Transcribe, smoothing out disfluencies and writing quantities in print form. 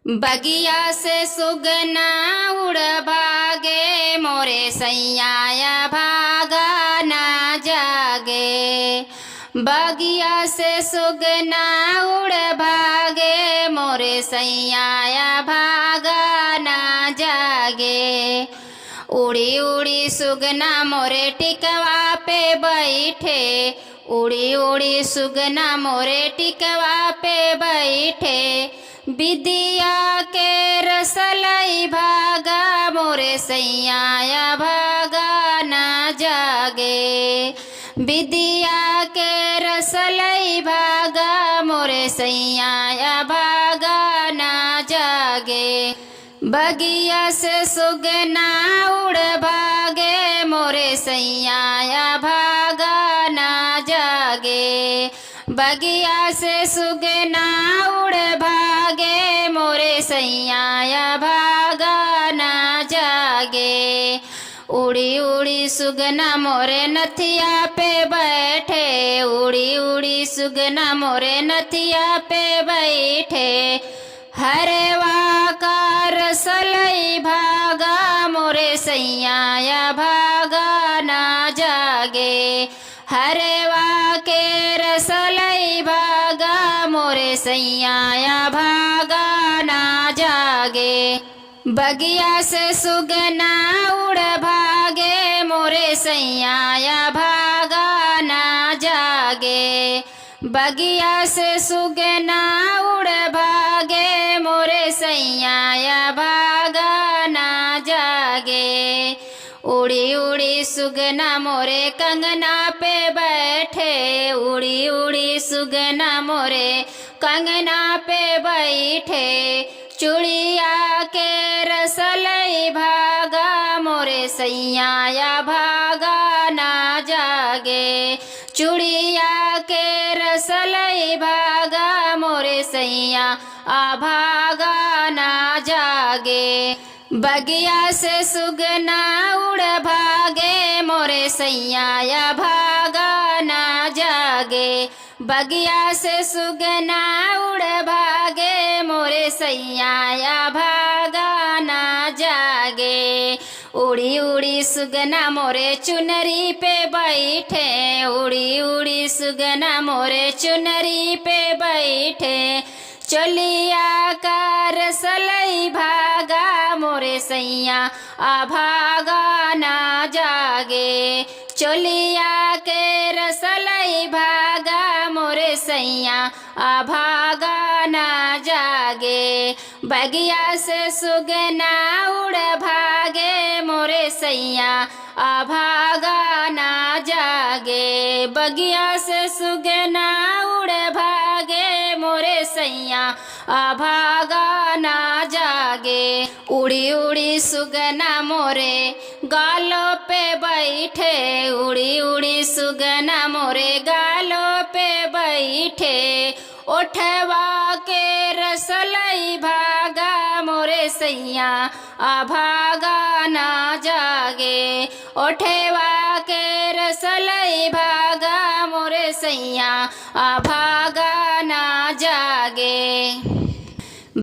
बगिया से सुगना उड़ भागे मोरे सैया भागा ना जागे। बगिया से सुगना उड़ भागे मोरे सैया भागा ना जागे। उड़ी उड़ी सुगना मोरे टिकवा पे बैठे, उड़ी उड़ी सुगना मोरे टिकवा पे बैठे। विदिया के रसलई भागा मोरे सैया भागा ना जागे। विदिया के रसलई भागा मोरे सैया भागा ना जागे। बगिया से सुगना उड़ भागे मोरे सैया भागा ना जागे। बगिया से सुगना उड़ भागे मोरे सैया भागा ना जागे। उड़ी उड़ी सुगना मोरे नथिया पे बैठे, उड़ी उड़ी सुगना मोरे नथिया पे बैठे। हरवा का रसलई भागा मोरे सैया भागा ना जागे। हरवा के रसलई भागा मोरे सैया भागा ना जागे। बगिया से सुगना उड़ भागे मोरे सैया भागा ना जागे। बगिया से सुगना उड़ भागे मोरे सैया भागा ना जागे। उड़ी उड़ी सुगना मोरे कंगना पे बैठे, उड़ी उड़ी सुगना मोरे कंगना पे बैठे। चूड़िया के रसलई भागा मोरे सैया भागा ना जागे। चूड़िया के रसलई भागा मोरे सैया भागा ना जागे। बगिया से सुगना उड़ भागे मोरे सैया भागा ना जागे। बगिया से सुगना उड़ भागे मोरे सैया भागा ना जागे। उड़ी उड़ी सुगना मोरे चुनरी पे बैठे, उड़ी उड़ी सुगना मोरे चुनरी पे बैठे। चलिया का रसलई भागा मोरे सैया भागा ना जागे। चलिया के रसलई भागा मोरे सैया भागा ना जागे। बगिया से सुगना उड़ भागे मोरे सैया भागा ना जागे। बगिया से सुगना उड़ भागे मोरे सैया भागा ना जागे। उड़ी उड़ी सुगना मोरे गालों पे बैठे, उड़ी उड़ी सुगना मोरे गालों पे बैठे। ओठवा के रसलई भागा मोरे सैया भागा ना जागे। ओठवा के रसलई भागा मोरे सैया भागा